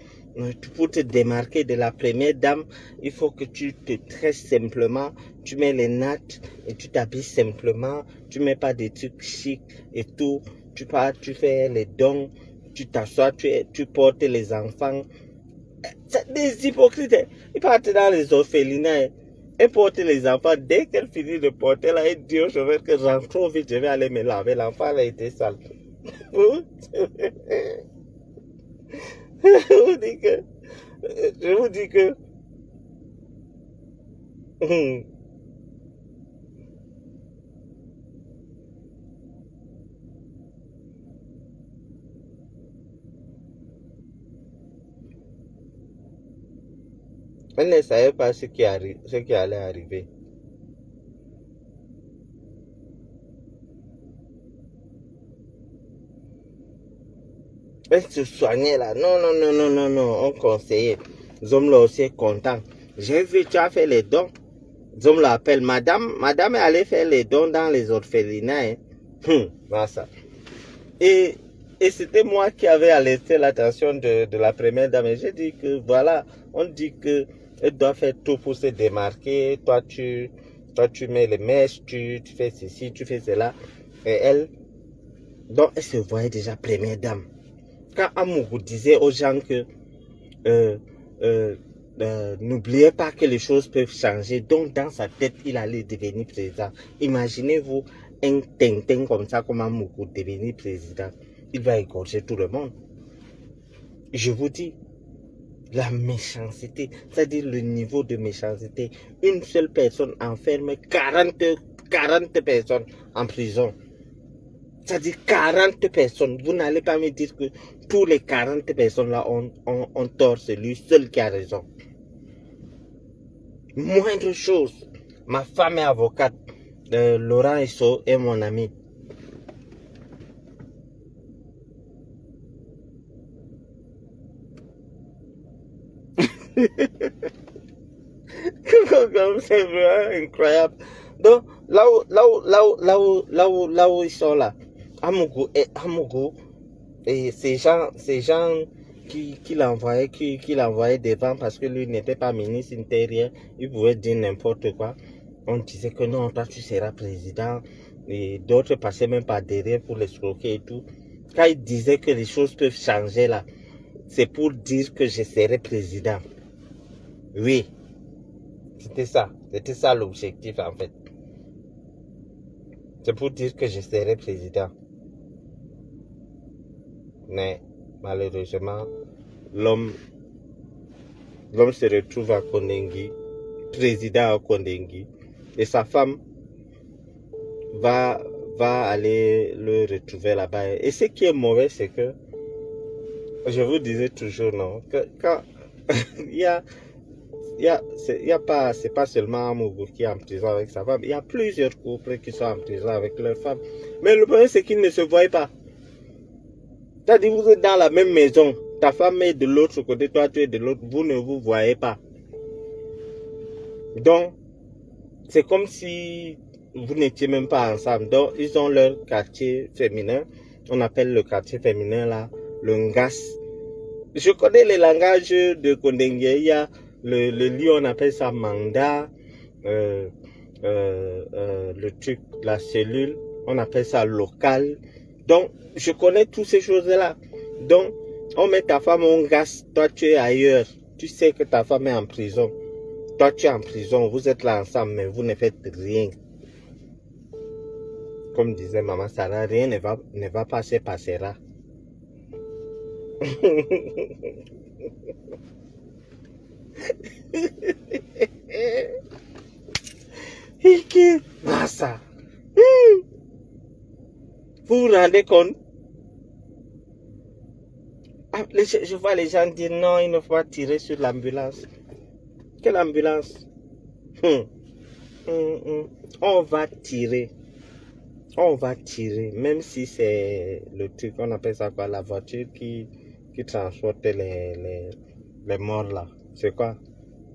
Pour te démarquer de la première dame, il faut que tu te tresses simplement, tu mets les nattes et tu t'habilles simplement, tu mets pas des trucs chics et tout, tu fais les dons, tu t'assois, tu portes les enfants. C'est des hypocrites. Ils partent dans les orphelinats et portent les enfants. Dès qu'elle finit de porter, là, elle dit au chauffeur que j'entre trop vite, je vais aller me laver. L'enfant a été sale. Je vous dis que elle ne savait pas ce qui allait arriver. Elle se soignait là. Non, on conseillait. Zom là aussi est content. J'ai vu, tu as fait les dons. Zom l'appelle madame. Madame est allée faire les dons dans les orphelinats. Ça. Et c'était moi qui avais alerté l'attention de la première dame. J'ai dit que voilà, on dit que elle doit faire tout pour se démarquer. Toi, tu mets les mèches, tu fais ceci, tu fais cela. Et elle se voyait déjà première dame. Quand Amougou disait aux gens que n'oubliez pas que les choses peuvent changer. Donc, dans sa tête, il allait devenir président. Imaginez-vous un Tintin comme ça, comme Amougou, devenir président. Il va égorger tout le monde. Je vous dis, la méchanceté, c'est-à-dire le niveau de méchanceté. Une seule personne enferme 40 personnes en prison. C'est-à-dire 40 personnes. Vous n'allez pas me dire que tous les 40 personnes là ont tort, c'est lui seul qui a raison. Moindre chose. Ma femme est avocate. Laurent Esso est mon ami. C'est vraiment incroyable. Donc, là où ils sont là, Amougou, et ces gens qui l'envoyaient devant parce que lui n'était pas ministre intérieur, il pouvait dire n'importe quoi. On disait que non, toi tu seras président, et d'autres passaient même par derrière pour l'escroquer et tout. Quand il disait que les choses peuvent changer là, c'est pour dire que je serai président. Oui, c'était ça l'objectif en fait. C'est pour dire que je serai président. Mais malheureusement, l'homme se retrouve à Kondengi, président à Kondengi, et sa femme va aller le retrouver là-bas. Et ce qui est mauvais, c'est que, je vous disais toujours, non, que quand c'est pas seulement Amougou qui est en prison avec sa femme, il y a plusieurs couples qui sont en prison avec leur femme. Mais le problème, c'est qu'ils ne se voient pas. C'est-à-dire, vous êtes dans la même maison, ta femme est de l'autre côté, toi tu es de l'autre, vous ne vous voyez pas. Donc, c'est comme si vous n'étiez même pas ensemble. Donc, ils ont leur quartier féminin, on appelle le quartier féminin là, le Ngas. Je connais les langages de Kondengue, il y a le lieu, on appelle ça Manda, le truc, la cellule, on appelle ça local. Donc, je connais toutes ces choses-là. Donc, on met ta femme au Ngas, toi tu es ailleurs. Tu sais que ta femme est en prison. Toi tu es en prison, vous êtes là ensemble, mais vous ne faites rien. Comme disait Maman Sarah, rien ne va pas se passera. Ça. Vous vous rendez compte? Je vois les gens dire non, il ne faut pas tirer sur l'ambulance. Quelle ambulance? On va tirer. On va tirer, même si c'est le truc, on appelle ça quoi, la voiture qui transporte les morts là. C'est quoi?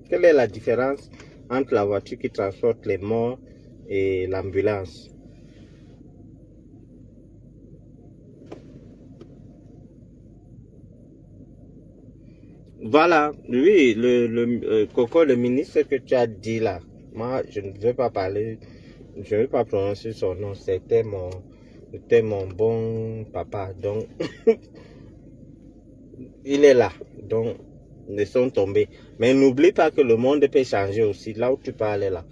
Quelle est la différence entre la voiture qui transporte les morts et l'ambulance? Voilà, oui, Coco, le ministre que tu as dit là, moi je ne veux pas parler, je ne veux pas prononcer son nom, c'était mon bon papa, donc il est là, donc ils sont tombés. Mais n'oublie pas que le monde peut changer aussi, là où tu parles là.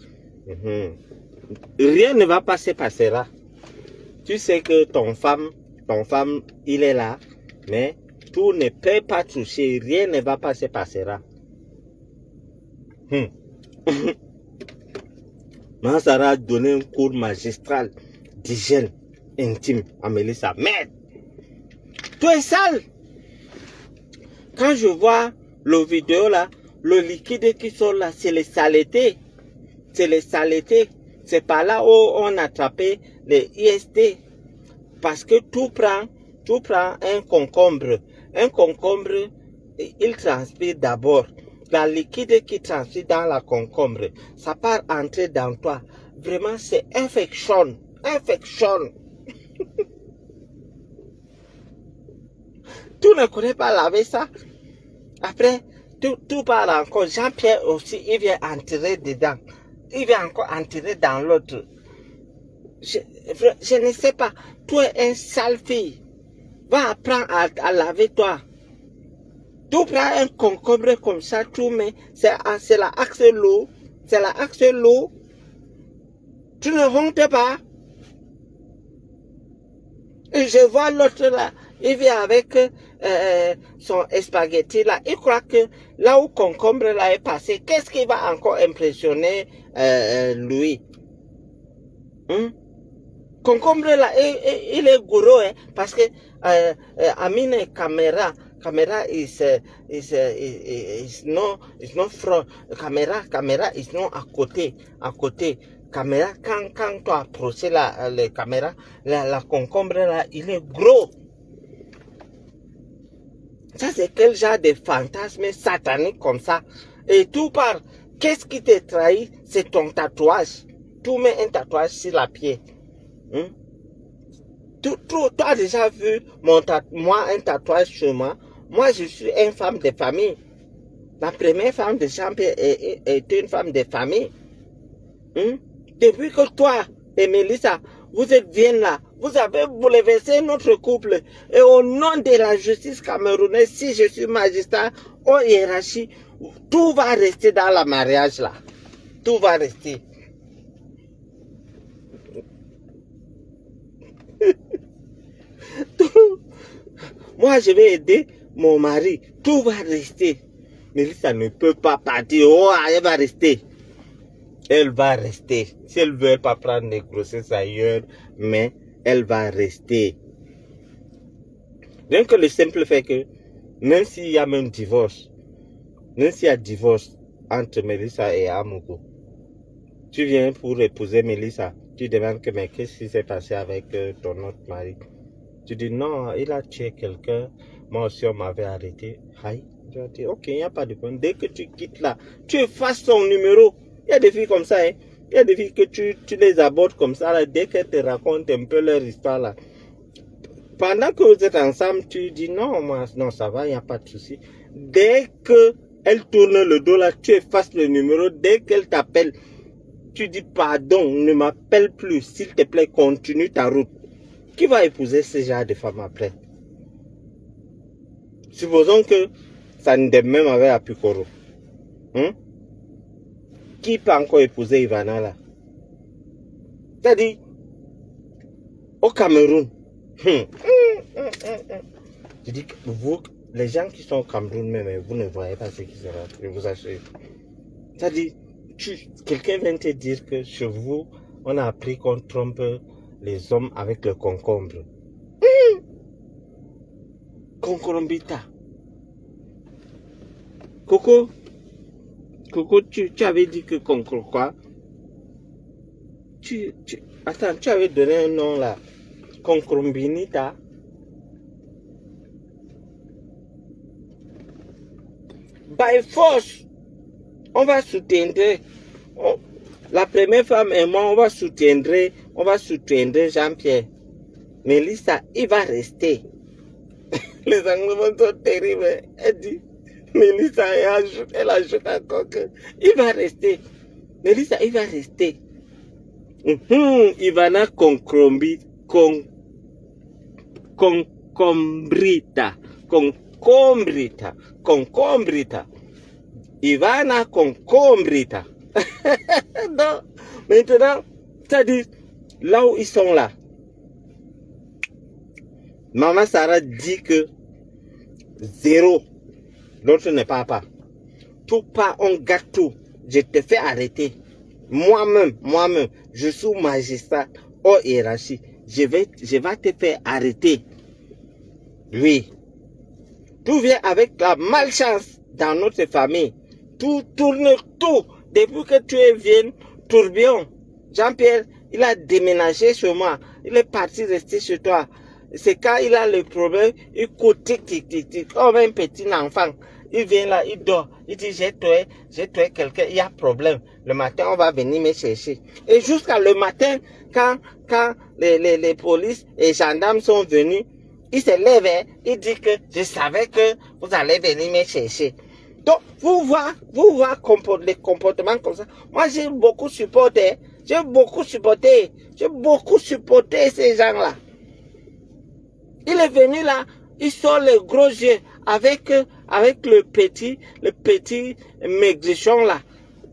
Rien ne va pas se passer là. Tu sais que ton femme, il est là, mais tout ne peut pas toucher, rien ne va pas se passer là. Sarah a donné un cours magistral d'hygiène intime à Mélissa. Merde! Tu es sale! Quand je vois le vidéo là, le liquide qui sont là, c'est les saletés. C'est les saletés. C'est par là où on a attrapé les IST. Parce que tout prend un concombre. Un concombre, il transpire d'abord. La liquide qui transpire dans la concombre, ça part entrer dans toi. Vraiment, c'est infection. Infection. Tu ne connais pas laver ça. Après, tout part encore. Jean-Pierre aussi, il vient entrer dedans. Il vient encore entrer dans l'autre. Je ne sais pas. Tu es un sale fille. Va apprendre à laver toi. Tu prends un concombre comme ça, tu mets, c'est la axe l'eau, c'est la axe l'eau. Tu ne hontes pas. Et je vois l'autre là, il vient avec son spaghetti là. Il croit que là où concombre là est passé, qu'est-ce qui va encore impressionner lui? Concombre là, il est gros, hein, parce que Amine caméra is not front. Caméra is not à côté. Caméra, quand tu approches la caméra, la concombre là, il est gros. Ça, c'est quel genre de fantasme satanique comme ça? Et tout part, qu'est-ce qui te trahit? C'est ton tatouage. Tu mets un tatouage sur la pied. Tu as déjà vu moi, un tatouage sur moi? Moi, je suis une femme de famille. La première femme de chambre est une femme de famille. Depuis que toi et Mélissa, vous êtes bien là, vous avez bouleversé notre couple. Et au nom de la justice camerounaise, si je suis magistrat en hiérarchie, tout va rester dans le mariage là. Tout va rester. Moi, je vais aider mon mari. Tout va rester. Mélissa ne peut pas partir. Oh, elle va rester. Elle va rester. Si elle ne veut pas prendre des grossesses ailleurs, mais elle va rester. Rien que le simple fait que, même s'il y a même divorce, même s'il y a divorce entre Mélissa et Amoukou, tu viens pour épouser Mélissa, tu demandes que, mais qu'est-ce qui s'est passé avec ton autre mari? Tu dis, non, il a tué quelqu'un, moi aussi on m'avait arrêté. Aïe. Tu vas dire, ok, il n'y a pas de problème. Dès que tu quittes là, tu effaces son numéro. Il y a des filles comme ça, hein. Il y a des filles que tu les abordes comme ça, là, dès qu'elles te racontent un peu leur histoire, là. Pendant que vous êtes ensemble, tu dis, non, moi, non, ça va, il n'y a pas de souci. Dès qu'elle tourne le dos, là, tu effaces le numéro. Dès qu'elle t'appelle, tu dis, pardon, ne m'appelle plus, s'il te plaît, continue ta route. Qui va épouser ce genre de femme après? Supposons que ça ne dé même avec Apikoro. Qui peut encore épouser Ivana là? C'est-à-dire, au Cameroun, je dis que vous, les gens qui sont au Cameroun même, vous ne voyez pas ce qui sera, je vous assure. C'est-à-dire, quelqu'un vient te dire que chez vous, on a appris qu'on trompe les hommes avec le concombre. Concrombita. Coco, tu avais dit que concombre quoi? Attends, tu avais donné un nom là. Concrombinita. By force, on va soutenir. La première femme et moi, on va soutenir Jean-Pierre. Mélissa, il va rester. Les Anglais sont terribles. Elle dit, Mélissa, elle ajoute encore que il va rester. Mélissa, il va rester. Ivana concombrita. Ivana concombrita. Non, maintenant, c'est-à-dire, là où ils sont là, Maman Sarah dit que 0, l'autre ne parle pas. Tout part, on gâte tout. Je te fais arrêter. Moi-même, je suis magistrat en hiérarchie. Je vais te faire arrêter. Oui. Tout vient avec la malchance dans notre famille. Tout tourne, tout. Depuis que tu es vieux, tourbillon. Jean-Pierre, il a déménagé chez moi. Il est parti rester chez toi. C'est quand il a le problème, il court tic. Comme un petit enfant. Il vient là, il dort. Il dit, j'ai tué quelqu'un, il y a problème. Le matin, on va venir me chercher. Et jusqu'à le matin, quand les polices et gendarmes sont venus, il se lève, il dit que je savais que vous allez venir me chercher. Donc, vous voyez les comportements comme ça. Moi, j'ai beaucoup supporté ces gens-là. Il est venu là, il sort les gros yeux. avec le petit maigrichon là.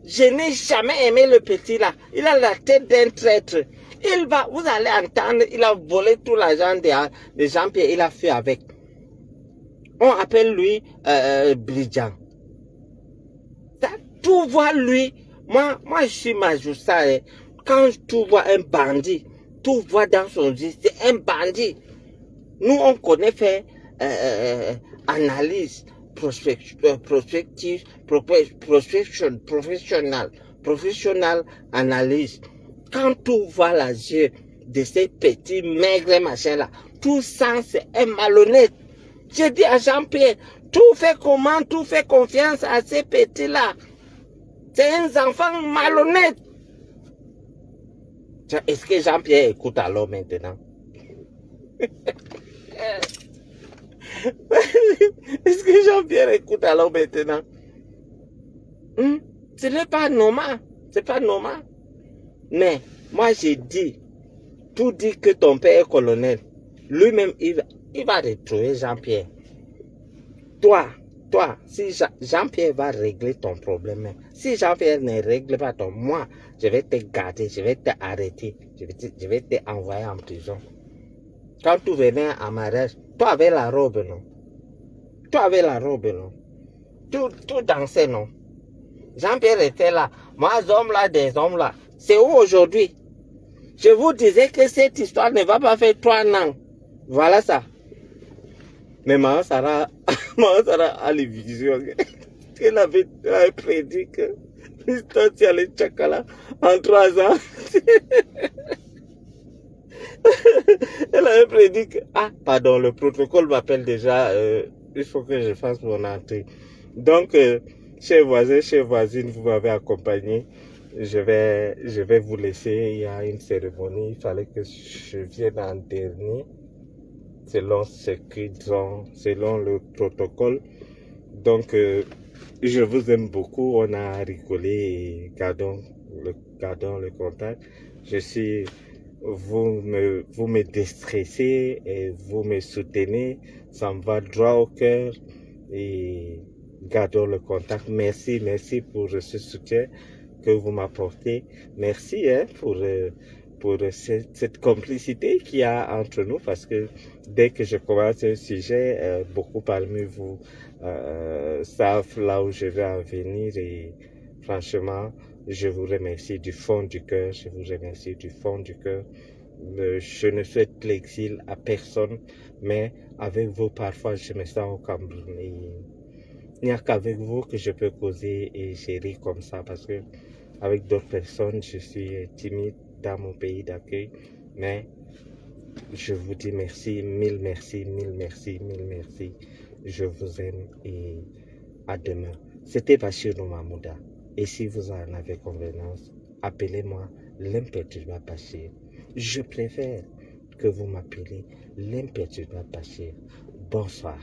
Je n'ai jamais aimé le petit là. Il a la tête d'un traître. Vous allez entendre, il a volé tout l'argent de Jean-Pierre, il a fait avec. On appelle lui Bridjan. Tout voit lui. Moi je suis magistrat. Quand tout vois un bandit, tout voit dans son vie, c'est un bandit. Nous, on connaît faire analyse, prospective, professionnelle analyse. Quand tout voit la yeux de ces petits maigres machins là, tout ça c'est un malhonnête. J'ai dit à Jean-Pierre, tout fait comment, tout fait confiance à ces petits là. C'est un enfant malhonnête. Est-ce que Jean-Pierre écoute alors maintenant? Est-ce que Jean-Pierre écoute alors maintenant? Ce n'est pas normal. C'est pas normal. Mais moi j'ai dit, tout dit que ton père est colonel. Lui-même, il va retrouver Jean-Pierre. Toi, si Jean-Pierre va régler ton problème, si Jean-Pierre ne règle pas ton, moi, je vais te garder, je vais t'arrêter, je vais t'envoyer en prison. Quand tu venais à mariage, toi avec la robe, non? Toi avec la robe, non? Tout dansait, non? Jean-Pierre était là. Moi, hommes là, des hommes là. C'est où aujourd'hui? Je vous disais que cette histoire ne va pas faire 3 ans. Voilà ça. Mais Maman Sarah a les visions. Elle avait prédit que l'histoire allait tchakala en 3 ans. Elle avait prédit que... Ah, pardon, le protocole m'appelle déjà. Il faut que je fasse mon entrée. Donc, chers voisins, chères voisines, vous m'avez accompagné. Je vais vous laisser. Il y a une cérémonie. Il fallait que je vienne en dernier. Selon ce qu'ils ont, selon le protocole. Donc, je vous aime beaucoup. On a rigolé et gardons le contact. Vous me déstressez et vous me soutenez. Ça me va droit au cœur et gardons le contact. Merci pour ce soutien que vous m'apportez. Merci pour cette complicité qu'il y a entre nous, parce que dès que je commence un sujet, beaucoup parmi vous savent là où je vais en venir et franchement, je vous remercie du fond du cœur, je vous remercie du fond du cœur. Je ne souhaite l'exil à personne, mais avec vous, parfois, je me sens au Cameroun. Il n'y a qu'avec vous que je peux causer et gérer comme ça, parce que avec d'autres personnes, je suis timide dans mon pays d'accueil, mais je vous dis merci, mille merci. Je vous aime et à demain. C'était Bachir Mamouda. Et si vous en avez convenance, appelez-moi l'imperturbable Bachir. Je préfère que vous m'appelez l'imperturbable Bachir. Bonsoir.